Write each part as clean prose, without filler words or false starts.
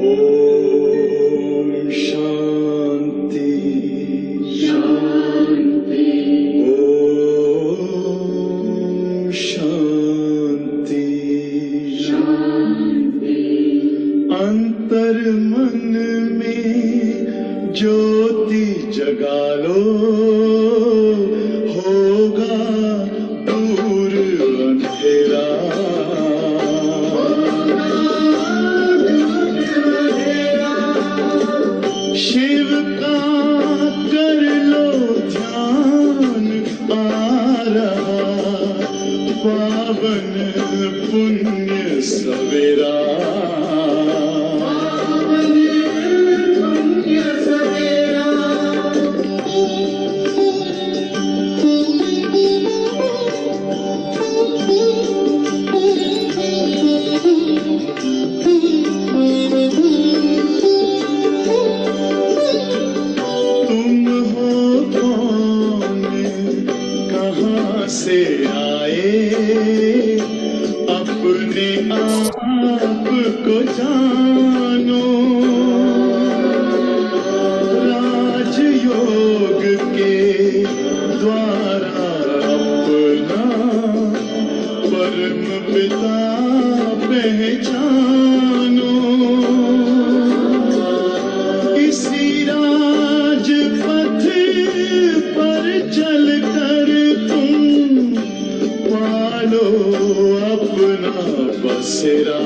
ओम शांति शांति। ओम शांति शांति। अंतर मन में ज्योति जगा लो, होगा दूर अंधेरा। शिव का कर लो ध्यान, आ रहा पावन पुण्य सवेरा। से आए अपने आप को जानो, राजयोग के द्वारा अपना परम पिता पहचानो। इसी राजपथ पर चलकर पालो अपना बसेरा।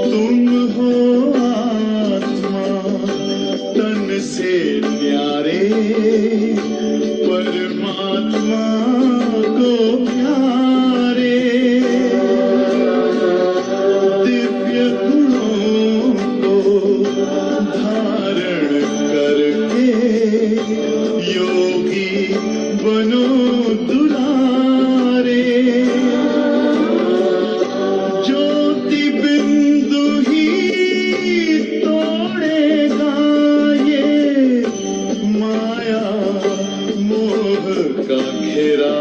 तुम हो आत्मा तन से न्यारे, परमात्मा को प्यारे। दिव्य गुणों को धारण करके योगी बनो दुलारे। ज्योति बिंदु ही तोड़ेगा ये माया मोह का घेरा।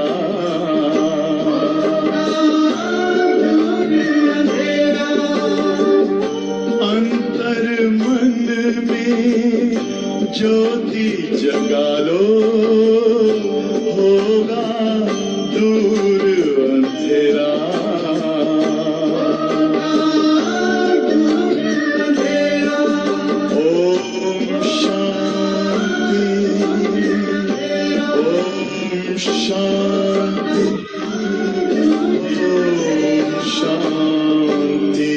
अंतर मन में ज्योति जगा लो, होगा दूर अंधेरा। ओम शांति ओम शांति ओम शांति।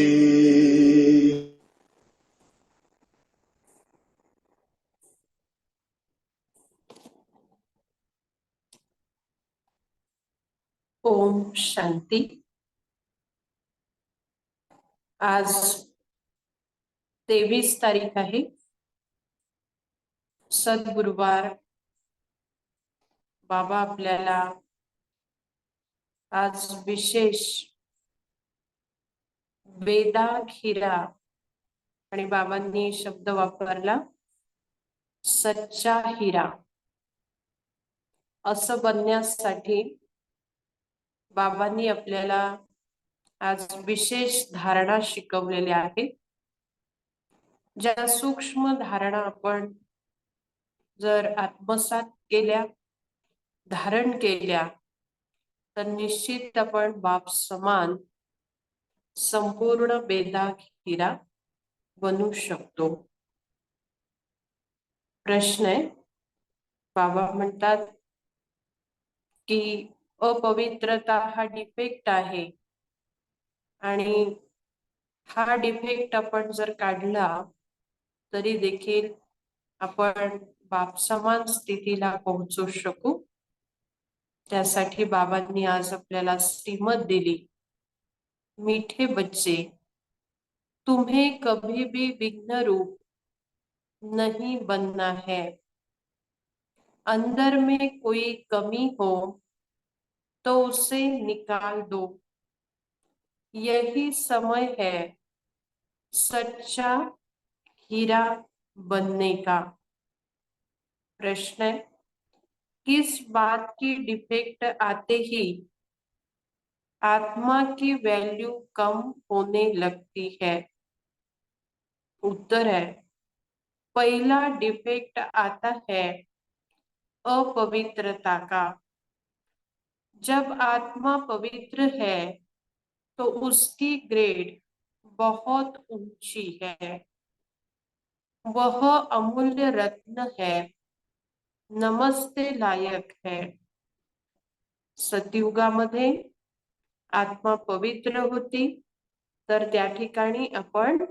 ओम शांति। आज 23 तारीख आहे, सद्गुरुवार। बाबा आपल्याला आज विशेष वेदा खीरा, आणि बाबांनी शब्द वापरला सच्चा हिरा, असं बनण्यासाठी बाबांनी आपल्याला आज विशेष धारणा शिकवलेल्या आहेत। ज्या सूक्ष्म धारणा आपण जर आत्मसात केल्या, धारण केल्या, तर निश्चित आपण बाप समान संपूर्ण वेदा खीरा बनू शकतो। प्रश्न आहे, बाबा म्हणतात की अपवित्रता हा डिफेक्ट आहे, आणि हा डिफेक्ट आपण जर काढला तरी देखील आपण बाप समान स्थितीला पोहोचू शकू। त्यासाठी बाबांनी आज आपल्याला श्रीमत दिली, मीठे बच्चे तुम्हें कभी भी विघ्न रूप नहीं बनना है। अंदर में कोई कमी हो तो उसे निकाल दो। यही समय है सच्चा हीरा बनने का। प्रश्न है, किस बात की डिफेक्ट आते ही आत्मा की वैल्यू कम होने लगती है? उत्तर है, पहला डिफेक्ट आता है अपवित्रता का। जब आत्मा पवित्र है तो उसकी ग्रेड बहुत ऊंची है। वह अमूल्य रत्न है, नमस्ते लायक है। सतयुगामध्ये आत्मा पवित्र होती तर त्या ठिकाणी आपण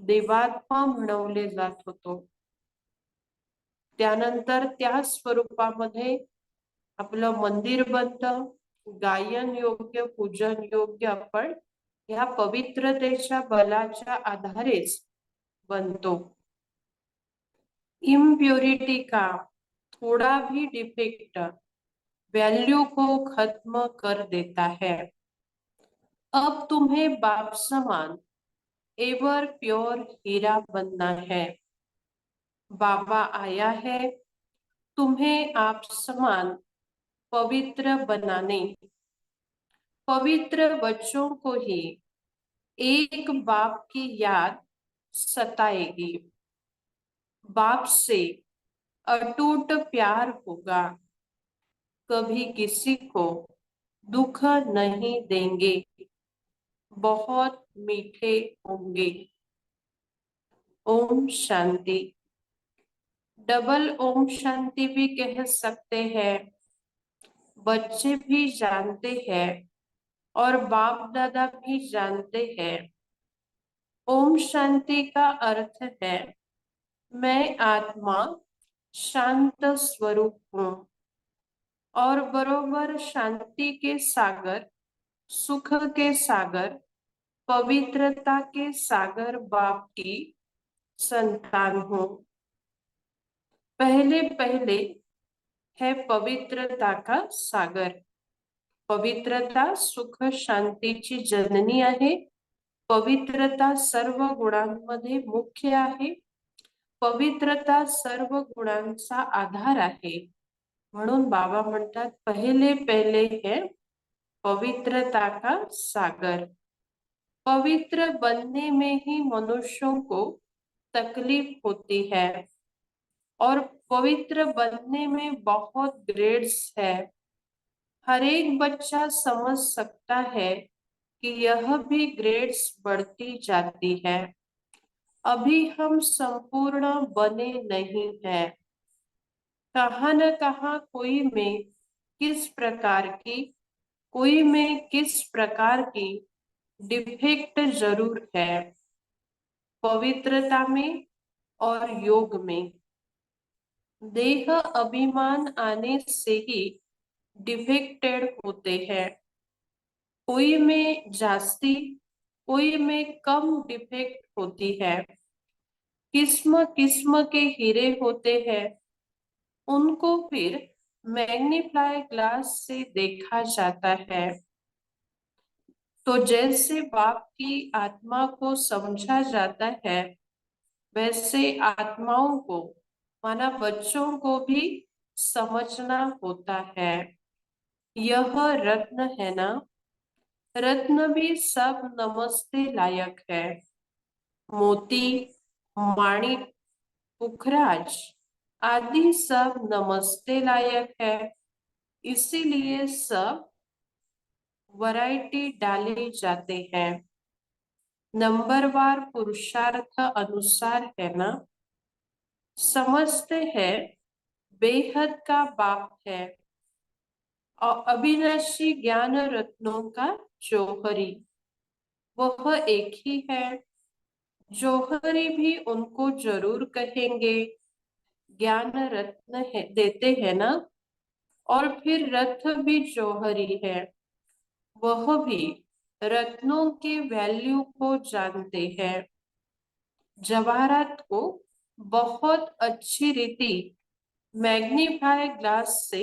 देवात्मा म्हणवले जात होतो. त्यानंतर त्या स्वरूपामध्ये आपलं मंदिर बनतं, गायन योग्य, पूजन योग्य आपण या पवित्रतेच्या बलाच्या आधारेच बनतो. इम्प्योरिटी का थोड़ा भी डिफेक्ट वैल्यू को खत्म कर देता है। अब तुम्हें बाप समान एवर प्योर हीरा बनना है। बाबा आया है तुम्हें आप समान पवित्र बनाने। पवित्र बच्चों को ही एक बाप की याद सताएगी। बाप से अटूट प्यार होगा, कभी किसी को दुख नहीं देंगे, बहुत मीठे होंगे। ओम शांति। डबल ओम शांति भी कह सकते हैं। बच्चे भी जानते हैं और बाप दादा भी जानते हैं। ओम शांति का अर्थ है मैं आत्मा शांत स्वरूप हूँ और बरोबर शांति के सागर, सुख के सागर, पवित्रता के सागर बाप की संतान हूँ। पहले पहले है पवित्रता का सागर। पवित्रता सुख शांतीची जननी आहे। पवित्रता सर्व गुणांमध्ये मुख्य आहे। पवित्रता सर्व गुणांचा आधार आहे। म्हणून बाबा म्हणतात पहले पहले है पवित्रता का सागर। पवित्र बनने में ही मनुष्यों को तकलीफ होती है और पवित्र बनने में बहुत ग्रेड्स है। हर एक बच्चा समझ सकता है कि यह भी ग्रेड्स बढ़ती जाती है। अभी हम संपूर्ण बने नहीं हैं। कहाँ न कहाँ कोई में किस प्रकार की, कोई में किस प्रकार की डिफेक्ट जरूर है, पवित्रता में और योग में। देह अभिमान आने से ही डिफेक्टेड होते हैं। कोई में जास्ती, कोई में कम डिफेक्ट होती है। किस्म किस्म के हीरे होते हैं, उनको फिर मैग्नीफाई ग्लास से देखा जाता है। तो जैसे बाप की आत्मा को समझा जाता है वैसे आत्माओं को, माना बच्चों को भी समझना होता है। यह रत्न है ना, रत्न भी सब नमस्ते लायक है। मोती, माणिक, पुखराज आदि सब नमस्ते लायक है। इसीलिए सब वैरायटी डाले जाते हैं। नंबरवार पुरुषार्थ अनुसार है ना। समझते हैं बेहद का बाप है और अविनाशी ज्ञान रत्नों का जौहरी वह एक ही है। जौहरी भी उनको जरूर कहेंगे, ज्ञान रत्न है, देते हैं ना। और फिर रथ भी जौहरी है, वह भी रत्नों के वैल्यू को जानते हैं। जवाहरात को बहुत अच्छी रीति मैग्नीफाई ग्लास से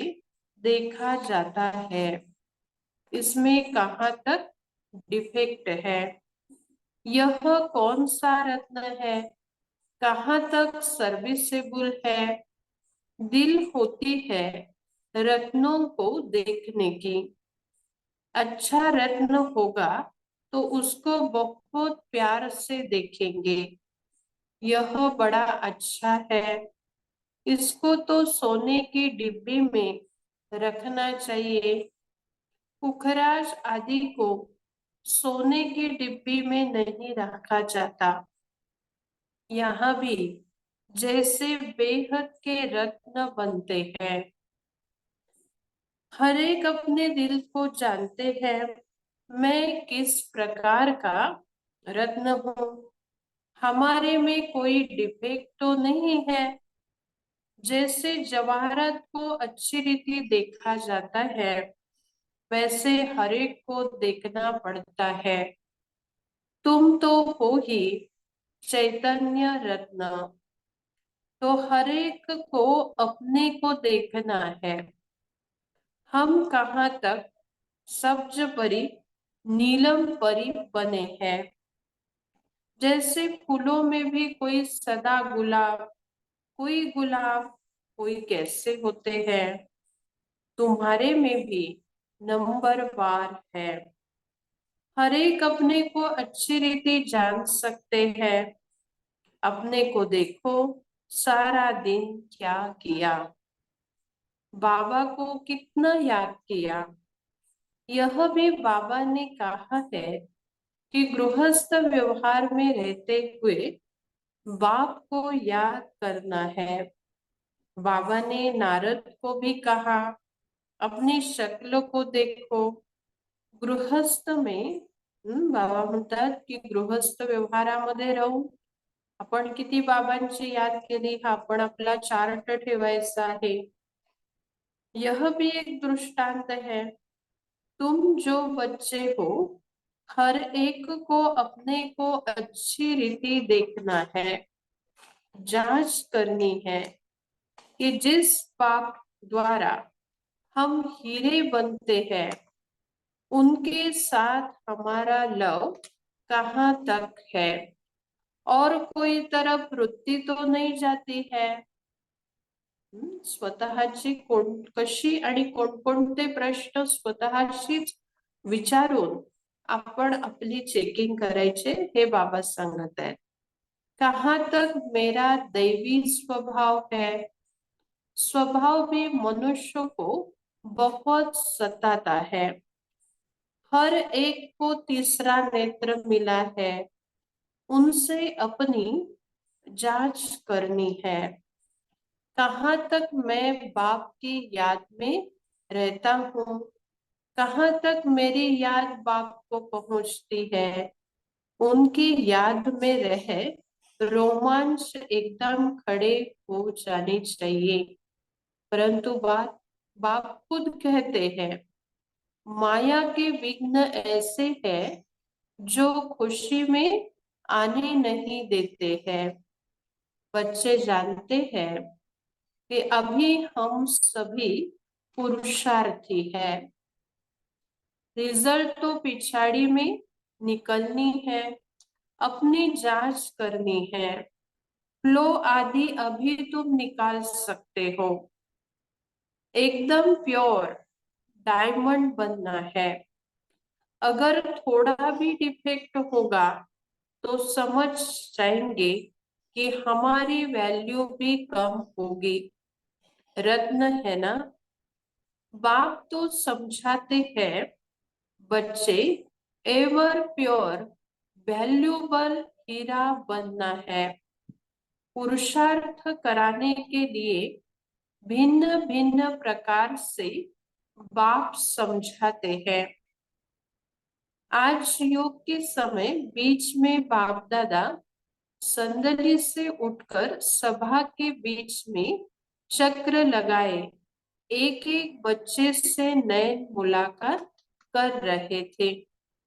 देखा जाता है। इसमें कहाँ तक डिफेक्ट है, यह कौन सा रत्न है, कहाँ तक सर्विसेबल है। दिल होती है रत्नों को देखने की। अच्छा रत्न होगा तो उसको बहुत प्यार से देखेंगे। यह बड़ा अच्छा है, इसको तो सोने की डिब्बी में रखना चाहिए। पुखराज आदि को सोने की डिब्बी में नहीं रखा जाता। यहाँ भी जैसे बेहद के रत्न बनते हैं। हर एक अपने दिल को जानते हैं मैं किस प्रकार का रत्न हूँ। हमारे में कोई डिफेक्ट तो नहीं है। जैसे जवाहरत को अच्छी रीति देखा जाता है वैसे हर एक को देखना पड़ता है। तुम तो हो ही चैतन्य रत्न, तो हर एक को अपने को देखना है। हम कहाँ तक सब्ज परी नीलम परी बने हैं। जैसे फूलों में भी कोई सदा गुलाब, कोई गुलाब, कोई कैसे होते हैं, तुम्हारे में भी नंबरवार है। हर एक अपने को अच्छी रीति जान सकते हैं। अपने को देखो सारा दिन क्या किया, बाबा को कितना याद किया। यह भी बाबा ने कहा है कि गृहस्थ व्यवहार में रहते हुए बाप को याद करना है। बाबा ने नारद को भी कहा अपनी शक्ल को देखो। गृहस्थ में बाबा म्हणतात की गृहस्थ व्यवहारामध्ये राहून आपण किती बाबांची याद केली हा आपण आपला चार्ट ठेवायचा आहे। यह भी एक दृष्टांत है। तुम जो बच्चे हो हर एक को अपने को अच्छी रीति देखना है, जांच करनी है कि जिस बाप द्वारा हम हीरे बनते हैं उनके साथ हमारा लव कहाँ तक है और कोई तरफ वृत्ति तो नहीं जाती है। स्वतःची कशी आणि कोणकोणते प्रश्न स्वतःशीच विचारून आपण आपली चेकिंग करायचे हे बाबा सांगत आहेत। कहाँ तक मेरा दैवी स्वभाव है। स्वभाव भी मनुष्य को बहुत सताता है। हर एक को तीसरा नेत्र मिला है, उनसे अपनी जांच करनी है। कहाँ तक मैं बाप की याद में रहता हूँ, कहाँ तक मेरी याद बाप को पहुंचती है। उनकी याद में रह रोमांच एकदम खड़े हो जाने चाहिए। परंतु बाप खुद कहते हैं माया के विघ्न ऐसे हैं जो खुशी में आने नहीं देते हैं। बच्चे जानते हैं कि अभी हम सभी पुरुषार्थी है। रिजल्ट तो पिछाड़ी में निकलनी है, अपनी जांच करनी है। फ्लो आदि अभी तुम निकाल सकते हो। एकदम प्योर डायमंड बनना है। अगर थोड़ा भी डिफेक्ट होगा तो समझ जाएंगे कि हमारी वैल्यू भी कम होगी। रत्न है ना। बाप तो समझाते हैं बच्चे एवर प्योर वैल्यूबल हीरा बनना है। पुरुषार्थ कराने के लिए भिन्न भिन्न प्रकार से बाप समझाते हैं। आज योग के समय बीच में बाप दादा संदली से उठकर सभा के बीच में चक्र लगाए एक एक बच्चे से नयन मुलाकात कर रहे थे।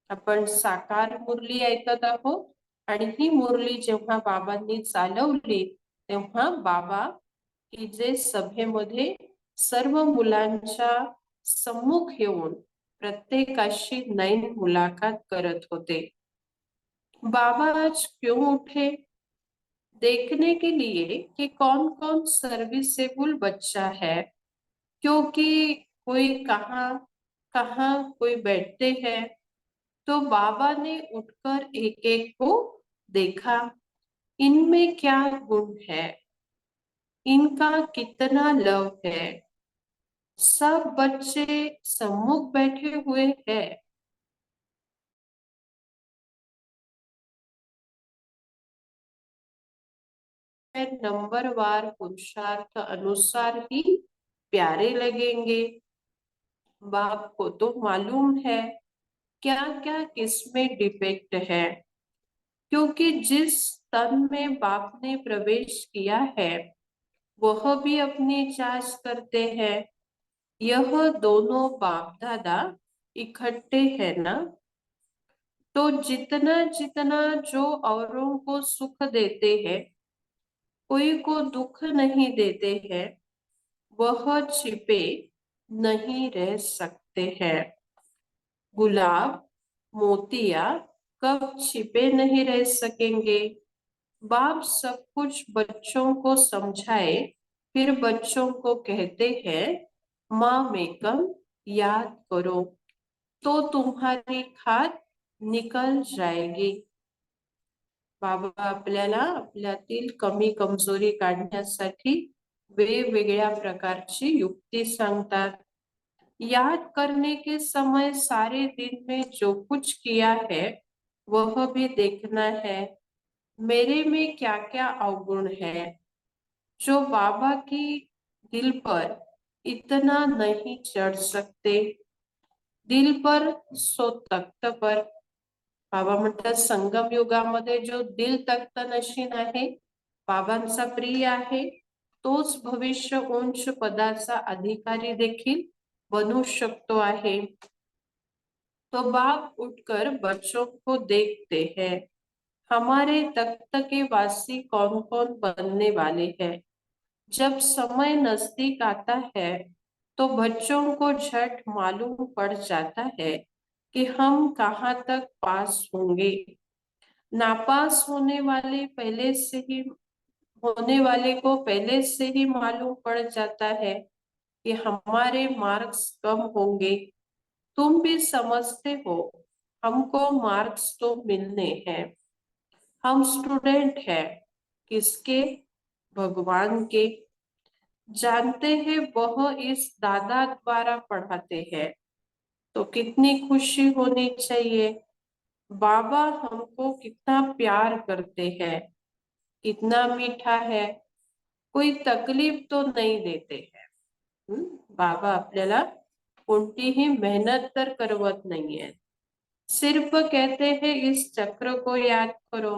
आपण साकार मुरली ऐकत आहोत आणि ही मुरली जेव्हा बाबांनी चालवली तेव्हा बाबा की जे सभेमध्ये सर्व मुलांच्या सम्मुख येऊन प्रत्येकाशी नैन मुलाकात करत होते. बाबा आज क्यों उठे? देखने के लिए कि कौन कौन सर्विसेबल बच्चा है, क्योंकि कोई कहाँ कहाँ कोई बैठते हैं. तो बाबा ने उठकर एक एक को देखा. इनमें क्या गुण है, इनका कितना लव है. सब बच्चे सम्मुख बैठे हुए हैं. नंबरवार पुरुषार्थ अनुसार ही प्यारे लगेंगे. बाप को तो मालूम है क्या क्या किसमें डिफेक्ट है, क्योंकि जिस तन में बाप ने प्रवेश किया है वह भी अपनी जांच करते हैं. यह दोनों बाप दादा इकट्ठे हैं ना, तो जितना जितना जो औरों को सुख देते हैं, कोई को दुख नहीं देते हैं, वह छिपे नहीं रह सकते हैं. गुलाब मोतिया कब छिपे नहीं रह सकेंगे. बाप सब कुछ बच्चों को समझाए, फिर बच्चों को कहते हैं माँ मेकम याद करो, तो तुम्हारी खाद निकल जाएगी. बाबा आपल्याला आपल्यातील कमी कमजोरी काढण्यासाठी वेगवेगळ्या प्रकारची युक्ती सांगतात. याद करने के समय सारे दिन में जो कुछ किया है वह भी देखना है. मेरे में क्या क्या अवगुण है जो बाबा की दिल पर इतना नहीं चढ़ सकते. दिल पर सो तख्त पर. बाबा म्हणतात संगम युगामध्ये जो दिल तख्त नशीन आहे, बाबांचा प्रिय आहे, तोच भविष्य उच्च पदाचा अधिकारी देखील बनू शकतो आहे. तो बाप उठकर बच्चों को देखते हैं. हमारे तख्त के वासी कौन कौन बनने वाले हैं. जब समय नजदीक आता है तो बच्चों को झट मालूम पड़ जाता है कि हम कहाँ तक पास होंगे. नापास होने वाले को पहले से ही मालूम पड़ जाता है कि हमारे मार्क्स कम होंगे. तुम भी समझते हो हमको मार्क्स तो मिलने हैं. हम स्टूडेंट हैं किसके? भगवान के. जानते हैं वह इस दादा द्वारा पढ़ाते हैं, तो कितनी खुशी होनी चाहिए. बाबा हमको कितना प्यार करते हैं, कितना मीठा है. कोई तकलीफ तो नहीं देते हैं. बाबा आपल्याला कोणतीही मेहनत तर करवत नाहीये. सिर्फ कहते हैं इस चक्र को याद करो.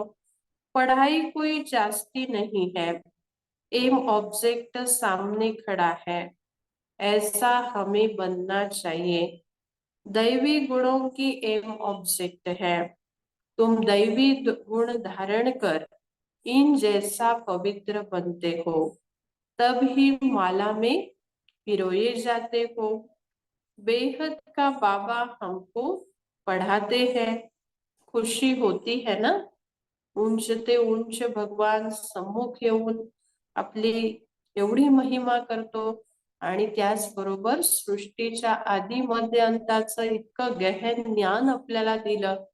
पढ़ाई कोई जास्ती नहीं है. एम ऑब्जेक्ट सामने खड़ा है. ऐसा हमें बनना चाहिए. दैवी गुणों की एम ऑब्जेक्ट है. तुम दैवी गुण धारण कर इन जैसा पवित्र बनते हो, तब ही माला में पिरोए जाते हो. बेहद का बाबा हमको पढ़ाते हैं. खुशी होती है ना. उंच ते उंच भगवान सम्मुख येऊन आपली एवढी महिमा करतो, आणि त्याचबरोबर सृष्टीच्या आदी मध्य अंताचं इतकं गहन ज्ञान आपल्याला दिलं.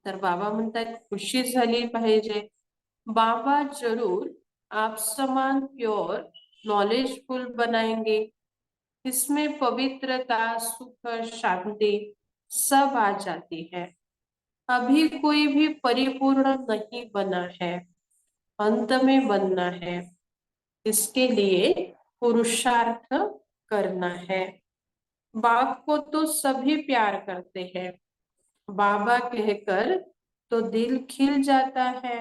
तर बाबा म्हणतात खुशी झाली पाहिजे. बाबा जरूर आप समान प्योर नॉलेजफुल बनाएंगे. इसमें पवित्रता सुख शांति सब आ जाती है. अभी कोई भी परिपूर्ण नहीं बना है, अंत में बनना है. इसके लिए पुरुषार्थ करना है. बाप को तो सभी प्यार करते हैं. बाबा कहकर तो दिल खिल जाता है.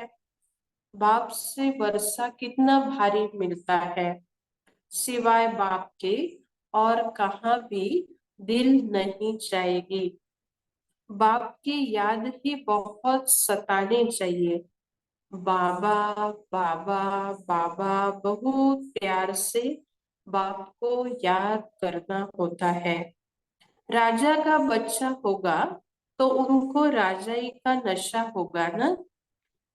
बाप से वर्षा कितना भारी मिलता है. सिवाय बाप के और कहाँ भी दिल नहीं जाएगी. बाप की याद ही बहुत सतानी चाहिए. बाबा बाबा बाबा बहुत प्यार से बाप को याद करना होता है. राजा का बच्चा होगा तो उनको राजाई का नशा होगा ना।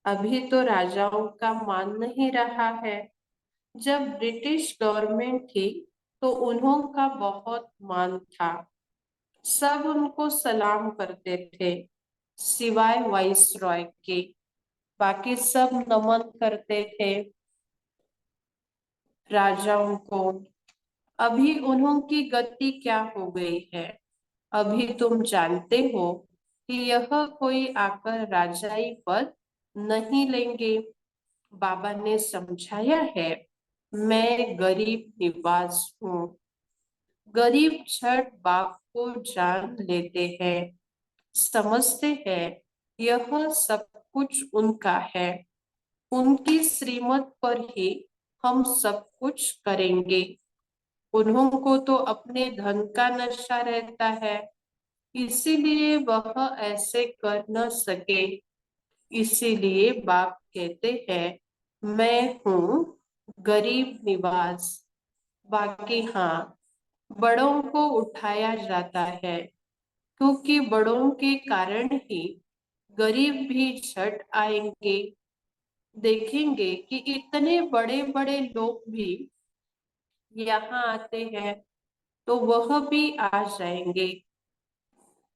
अभी तो राजाओं का मान नहीं रहा है। जब ब्रिटिश गवर्नमेंट थी तो उन्हों का बहुत मान था। सब उनको सलाम करते थे सिवाय वाइस रॉय के। बाकी सब नमन करते थे राजाओं को। अभी उन्हों की गति क्या हो गई है? अभी तुम जानते हो कि यह कोई आकर राजाई पद नहीं लेंगे। बाबा ने समझाया है, मैं गरीब निवाज हूँ। गरीब छठ बाप को जान लेते हैं, समझते हैं यह सब कुछ उनका है। उनकी श्रीमत पर ही हम सब कुछ करेंगे। उन्हों को तो अपने धन का नशा रहता है, इसीलिए वह ऐसे कर न सके। इसीलिए बाप कहते हैं, मैं हूँ गरीब निवाज। बाकी हाँ, बड़ों को उठाया जाता है, क्योंकि बड़ों के कारण ही गरीब भी झट आएंगे। देखेंगे कि इतने बड़े बड़े लोग भी यहाँ आते हैं तो वह भी आ जाएंगे।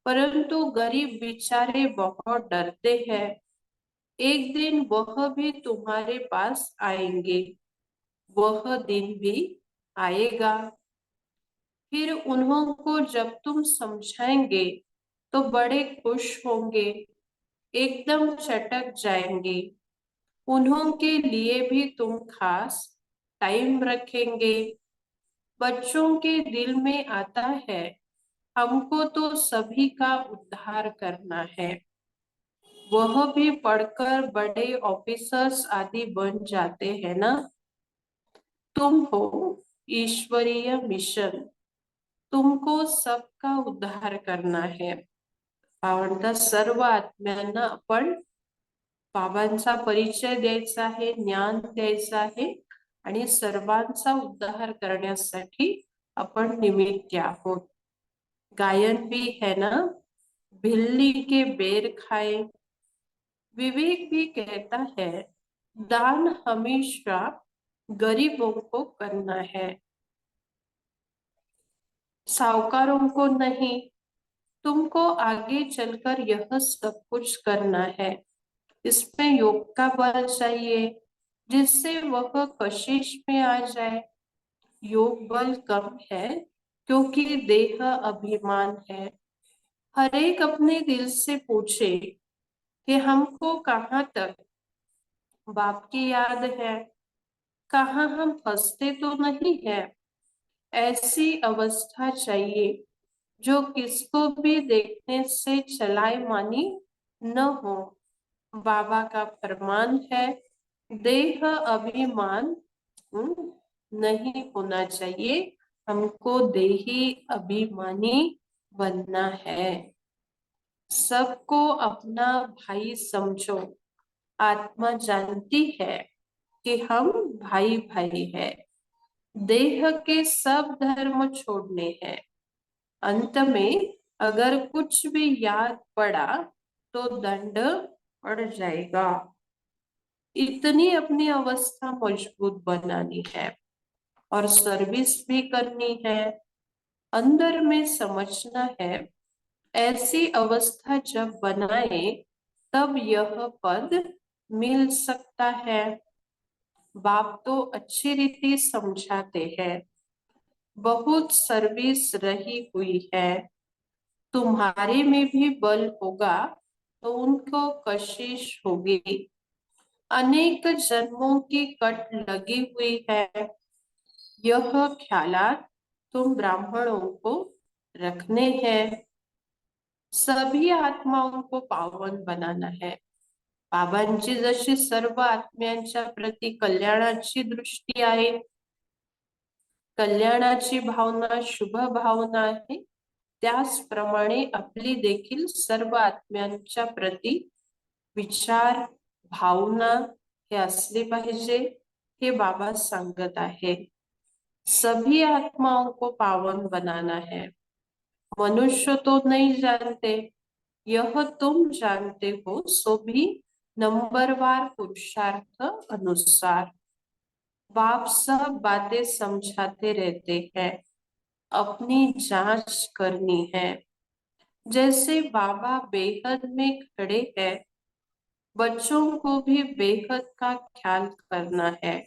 परंतु गरीब बेचारे बहुत डरते हैं। एक दिन वह भी तुम्हारे पास आएंगे। वह दिन भी आएगा। फिर उन्हों को जब तुम समझाएंगे तो बड़े खुश होंगे, एकदम चटक जाएंगे। उन्हों के लिए भी तुम खास टाइम रखेंगे। बच्चों के दिल में आता है, हमको तो सभी का उद्धार करना है। वह भी पढ़कर बड़े ऑफिसर्स आदि बन जाते हैं ना। तुम हो ईश्वरीय मिशन, तुमको सबका उद्धार करना है। पावनता सर्व आत्म्यांना आपण बाबांचा परिचय द्यायचा आहे, ज्ञान द्यायचं आहे आणि सर्वांचा उद्धार करण्यासाठी आपण निमित्त आहोत। गायन भी है ना, भिल्ली के बेर खाए। विवेक भी कहता है, दान हमेशा गरीबों को करना है, साहूकारों को नहीं। तुमको आगे चलकर यह सब कुछ करना है। इसमें योग का बल चाहिए, जिससे वह कशिश में आ जाए। योग बल कम है क्योंकि देह अभिमान है। हर एक अपने दिल से पूछे कि हमको कहाँ तक बाप की याद है, कहाँ हम फंसते तो नहीं है। ऐसी अवस्था चाहिए जो किसको भी देखने से चलाए मानी न हो। बाबा का फरमान है, देह अभिमान नहीं होना चाहिए। हमको देही अभिमानी बनना है। सबको अपना भाई समझो। आत्मा जानती है कि हम भाई भाई है। देह के सब धर्म छोड़ने हैं। अंत में अगर कुछ भी याद पड़ा तो दंड पड़ जाएगा। इतनी अपनी अवस्था मजबूत बनानी है और सर्विस भी करनी है। अंदर में समझना है, ऐसी अवस्था जब बनाए तब यह पद मिल सकता है। बाप तो अच्छी रीति समझाते हैं, बहुत सर्विस रही हुई है। तुम्हारे में भी बल होगा तो उनको कशिश होगी। अनेक जन्मों की कट लगी हुई है। यह ख्यालात तुम ब्राह्मणों को रखने हैं। सभी आत्माओं को पावन बनाना है। बाबांची जशी सर्व आत्म्यांच्या प्रती कल्याणाची दृष्टी आहे, कल्याणाची भावना शुभ भावना आहे, त्याचप्रमाणे आपली देखील सर्व आत्म्यांच्या प्रती विचार भावना हे असले पाहिजे, हे बाबा सांगत आहे। सभी आत्माओं को पावन बनाना है मनुष्य तो नहीं जानते, यह तुम जानते हो, सो भी नंबरवार पुरुषार्थ अनुसार। बाप सब बातें समझाते रहते हैं, अपनी जांच करनी है। जैसे बाबा बेहद में खड़े हैं, बच्चों को भी बेहद का ख्याल करना है।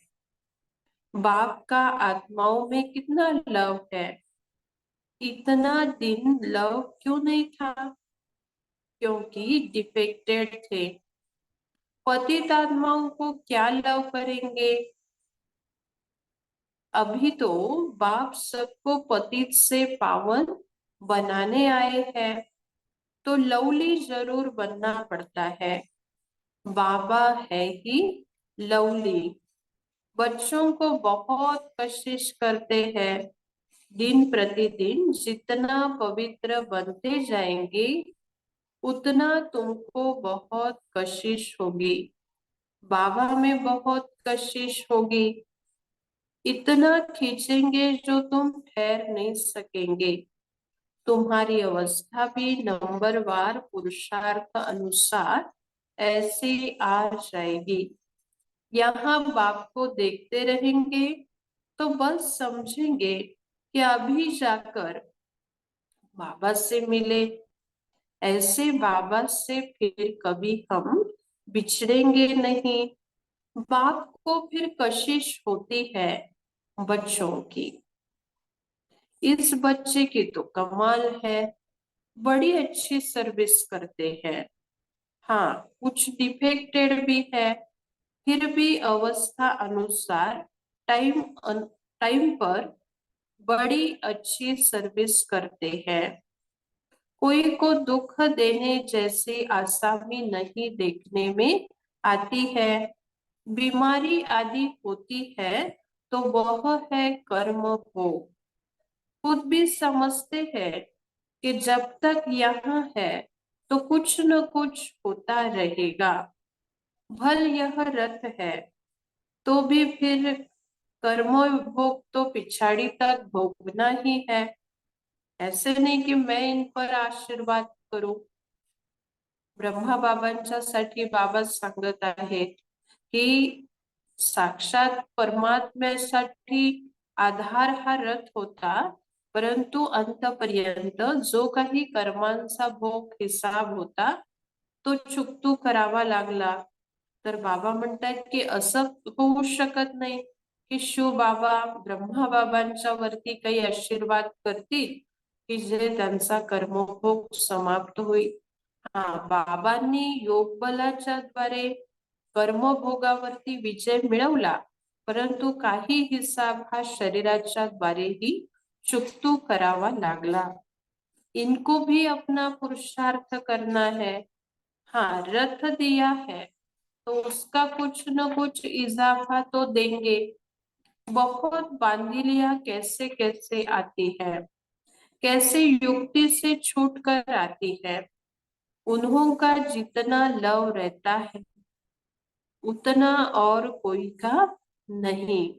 बाप का आत्माओं में कितना लव है, इतना दिन लव क्यों नहीं था? क्योंकि डिफेक्टेड थे। पतित आत्माओं को क्या लव करेंगे? अभी तो बाप सबको पतित से पावन बनाने आए हैं, तो लवली जरूर बनना पड़ता है। बाबा है ही लवली। बच्चों को बहुत कोशिश करते हैं, दिन प्रतिदिन जितना पवित्र बनते जाएंगे उतना तुमको बहुत कशिश होगी, बाबा में बहुत कशिश होगी। इतना खींचेंगे जो तुम ठहर नहीं सकेंगे। तुम्हारी अवस्था भी नंबरवार पुरुषार्थ अनुसार ऐसे आ जाएगी। यहाँ बाप को देखते रहेंगे तो बस समझेंगे कि अभी जाकर बाबा से मिले। ऐसे बाबा से फिर कभी हम बिछड़ेंगे नहीं। बाप को फिर कशिश होती है बच्चों की। इस बच्चे की तो कमाल है, बड़ी अच्छी सर्विस करते हैं। हाँ, कुछ डिफेक्टेड भी है, फिर भी अवस्था अनुसार टाइम टाइम पर बड़ी अच्छी सर्विस करते हैं। कोई को दुख देने जैसी आसामी नहीं देखने में आती है। बीमारी आदि होती है तो वह है कर्म भोग। खुद भी समझते हैं कि जब तक यहाँ है तो कुछ न कुछ होता रहेगा। भल यह रथ है तो भी फिर कर्म भोग तो पिछाड़ी तक भोगना ही है। ऐसे नहीं कि मैं इन पर आशीर्वाद करूं। ब्रह्मा बाबांच्यासाठी बाबा सांगत आहेत की साक्षात परमात्म्यासाठी आधार हा रथ होता, परंतु अंतपर्यंत जो काही कर्मांचा भोग हिसाब होता तो चुकतू करावा लागला। तर बाबा म्हणतात की असं होऊ शकत नाही की शिव बाबा ब्रह्मा बाबांच्या वरती काही आशीर्वाद करतील की जे त्यांचा कर्मभोग समाप्त होईल। हा, बाबांनी योग बलाच्या द्वारे कर्मभोगावरती विजय मिळवला, परंतु काही हिसाब हा शरीराच्या द्वारेही चुकतू करावा लागला। इनको भी अपना पुरुषार्थ करना है। हाँ, रथ दिया है तो उसका कुछ न कुछ इजाफा तो देंगे। बहुत बांधिलियां कैसे कैसे आती है, कैसे युक्ति से छूट कर आती है। उन्हों का जितना लव रहता है उतना और कोई का नहीं।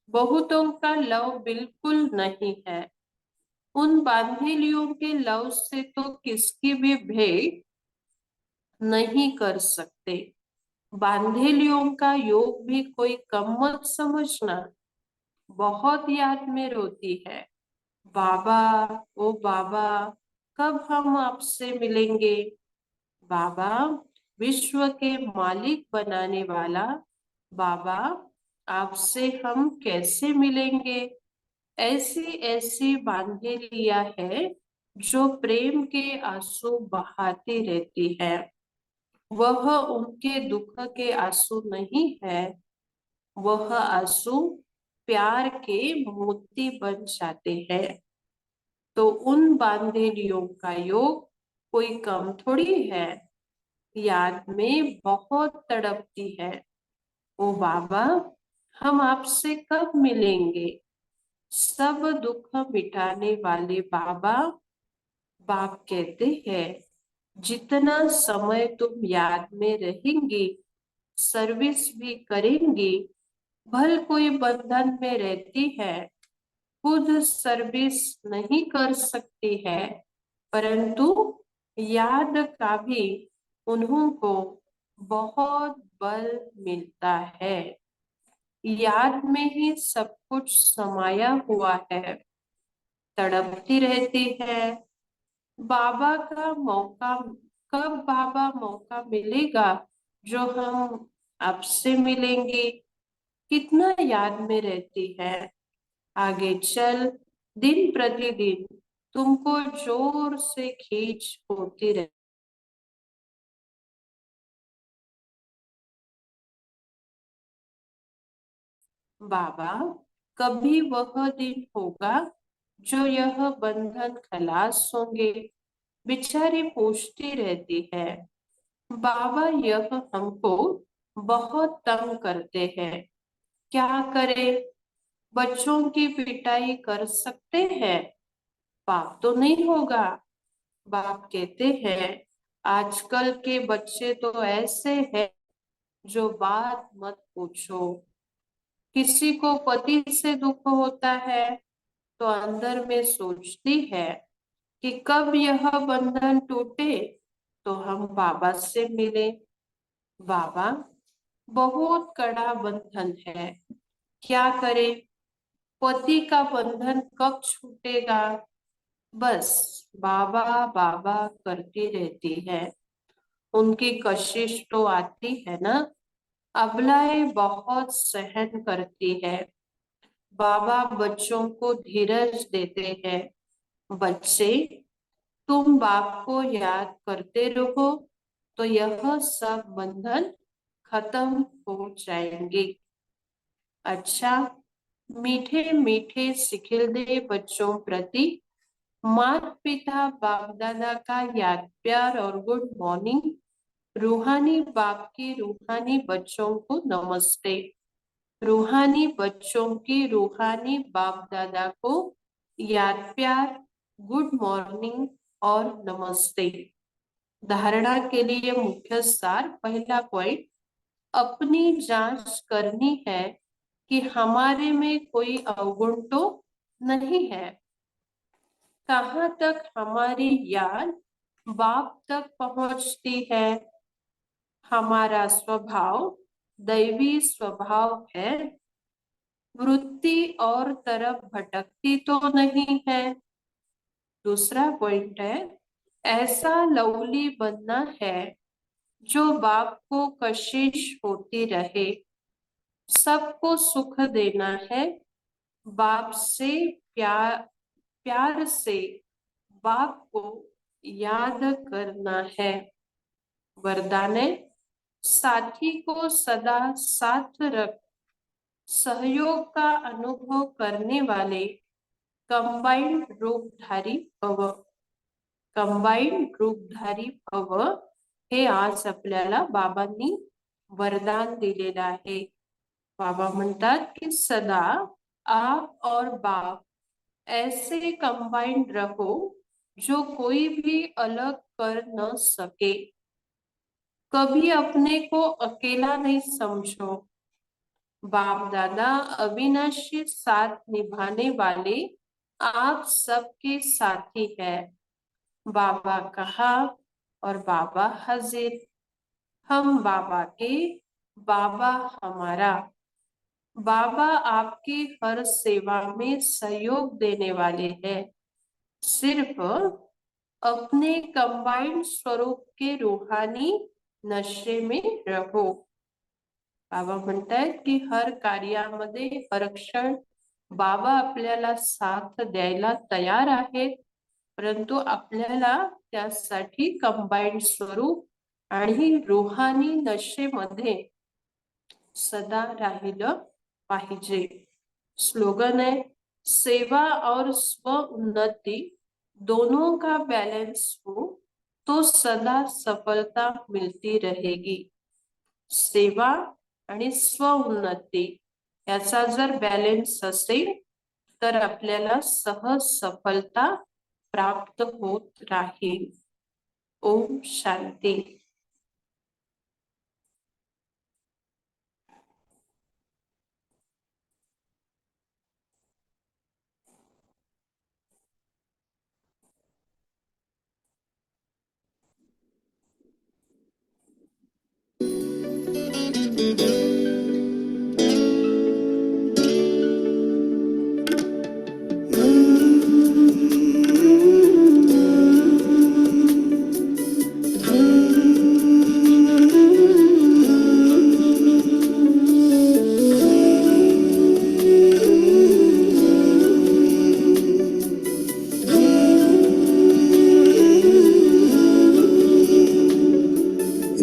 बहुतों का लव बिल्कुल नहीं है। उन बांधेलियों के लव से तो किसकी भी भेंट नहीं कर सकते। बांधेलियों का योग भी कोई कम मत समझना। बहुत याद में रोती है, बाबा ओ बाबा कब हम आपसे मिलेंगे। बाबा विश्व के मालिक बनाने वाला बाबा, आपसे हम कैसे मिलेंगे। ऐसी ऐसी बांधे लिया है जो प्रेम के आंसू बहाती रहती है। वह उनके दुख के आंसू नहीं है, वह आंसू प्यार के मोती बन जाते हैं। तो उन बांधेलियों का योग कोई कम थोड़ी है। याद में बहुत तड़पती है, ओ बाबा हम आपसे कब मिलेंगे। सब दुख मिटाने वाले बाबा बाप कहते हैं, जितना समय तुम याद में रहेंगी, सर्विस भी करेंगी, भल कोई बंधन में रहती है खुद सर्विस नहीं कर सकती है, परंतु याद का भी उन्हों को बहुत बल मिलता है। याद में ही सब कुछ समाया हुआ है, तड़पती रहती है। बाबा का मौका कब बाबा मौका मिलेगा जो हम आपसे मिलेंगे, कितना याद में रहती है। आगे चल, दिन प्रतिदिन तुमको जोर से खींच होती रहे। बाबा, कभी वह दिन होगा जो यह बंधन खलास होंगे। बेचारी पूछती रहती है, बाबा यह हमको बहुत तंग करते हैं, क्या करे? बच्चों की पिटाई कर सकते हैं, पाप तो नहीं होगा। बाप कहते हैं, आजकल के बच्चे तो ऐसे हैं जो बात मत पूछो। किसी को पति से दुख होता है तो अंदर में सोचती है कि कब यह बंधन टूटे तो हम बाबा से मिले। बाबा, बहुत कड़ा बंधन है, क्या करे? पति का बंधन कब छूटेगा? बस बाबा बाबा करती रहती है। उनकी कशिश तो आती है ना, अबलाएं बहुत सहन करती है। बाबा बच्चों को धीरज देते हैं, बच्चे तुम बाप को याद करते रहो तो यह सब बंधन खत्म हो जाएंगे। अच्छा, मीठे मीठे सिखिलदे बच्चों प्रति माता पिता बाप दादा का याद प्यार और गुड मॉर्निंग। रूहानी बाप की रूहानी बच्चों को नमस्ते। रूहानी बच्चों की रूहानी बाप दादा को याद प्यार, गुड मॉर्निंग और नमस्ते। धारणा के लिए मुख्य सार, पहला पॉइंट, अपनी जांच करनी है कि हमारे में कोई अवगुण तो नहीं है। कहाँ तक हमारी याद बाप तक पहुंचती है? हमारा स्वभाव दैवी स्वभाव है, वृत्ति और तरफ भटकती तो नहीं है। दूसरा पॉइंट है, ऐसा लवली बनना है जो बाप को कशिश होती रहे, सबको सुख देना है, बाप से प्यार प्यार से बाप को याद करना है। वरदान है, साथी को सदा साथ रख सहयोग का अनुभव करने वाले कंबाइंड रूपधारी भव। कंबाइंड रूपधारी भव हे आज आपल्याला बाबांनी वरदान दिलेलं आहे। बाबा म्हणतात की सदा आप और बाप ऐसे कंबाइंड रहो जो कोई भी अलग कर न सके। कभी अपने को अकेला नहीं समझो। बाप दादा अविनाशी साथ निभाने वाले आप सबके साथी है। बाबा कहा और बाबा हाजिर। हम बाबा के, बाबा हमारा। बाबा आपकी हर सेवा में सहयोग देने वाले हैं। सिर्फ अपने कंबाइंड स्वरूप के रूहानी नशे में रहो। बाबा म्हणतायत की हर कार्यामध्ये हर क्षण बाबा आपल्याला साथ द्यायला तयार आहेत, परंतु आपल्याला त्यासाठी कंबाइंड स्वरूप आणि रूहानी नशेमध्ये सदा राहिलं पाहिजे। स्लोगन है, सेवा और स्व उन्नति दोनों का बैलेंस हो तो सदा सफलता मिलती रहेगी। सेवा आणि स्व उन्नती याचा जर बॅलन्स असेल तर आपल्याला सहज सफलता प्राप्त होत राहील। ओम शांती।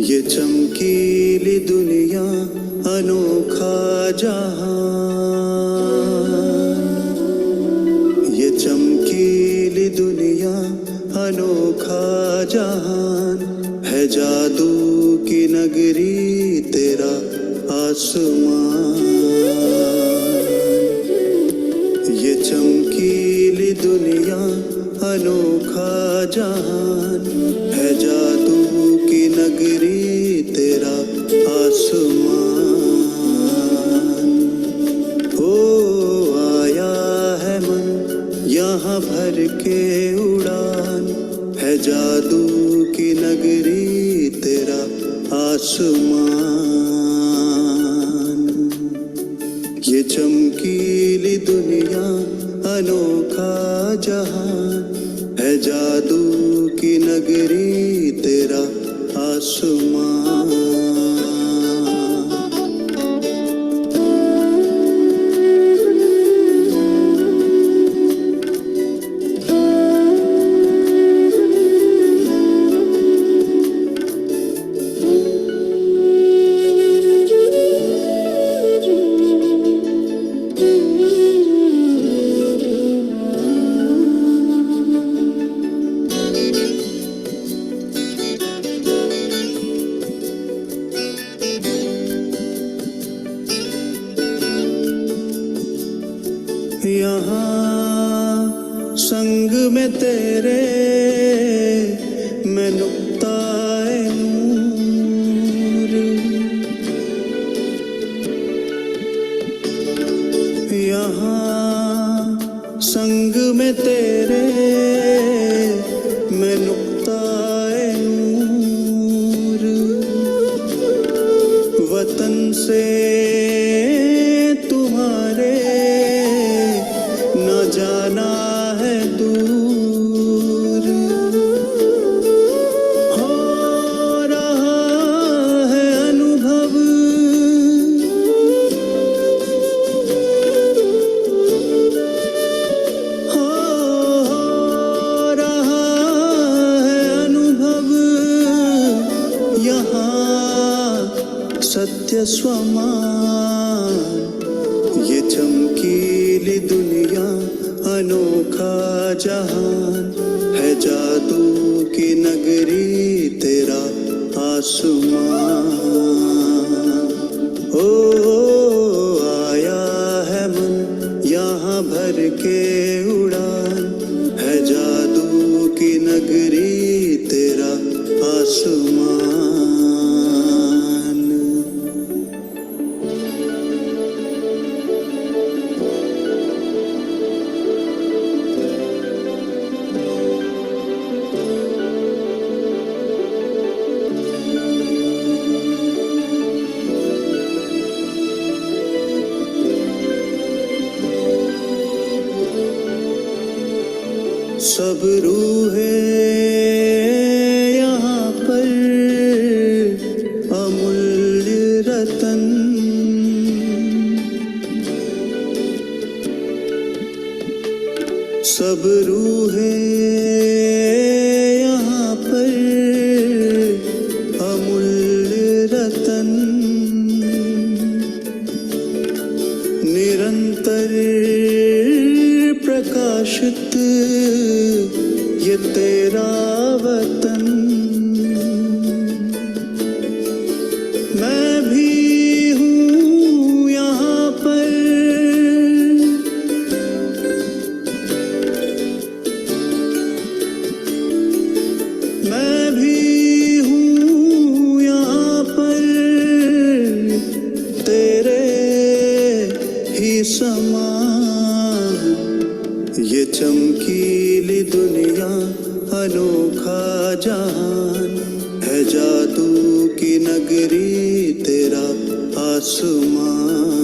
ये चमकीली दुनिया अनोखा जहां, ये चमकीली दुनिया अनोखा जहान है, जादू की नगरी तेरा आसमान। ये चमकीली दुनिया अनोखा जहान है, जादू की नगरी तेरा आसमान। ओ आया है मन यहाँ भर के उड़ान है, जादू की नगरी तेरा आसमान। ये चमकीली दुनिया अनोखा जहान है, जादू की नगरी तेरा आसमान। यहाँ संग में तेरे मैं नुक्ताए नूर, यहाँ संग में तेरे मैं नुक्ताए नूर। वतन से तुम्हारे न जाना है दूर, हो रहा है अनुभव हो रहा है अनुभव। यहाँ सत्य स्वमान, ये चमकीली दुनिया अनोखा जहान है, जादू की नगरी तेरा आसमान। ओ आया है मन यहाँ भर के उड़ान है, जादू की नगरी तेरा आसमान। सब रूहें यहाँ पर अमूल्य रतन, सब रूहें यहाँ पर अमूल्य रतन। निरंतर प्रकाशित ये तेरा वतन, मैं भी हूँ यहाँ पर, मैं भी हूँ यहाँ पर, तेरे ही समान। ये चमकीली दुनिया अनोखा जहान है, जादू की नगरी तेरा आसमां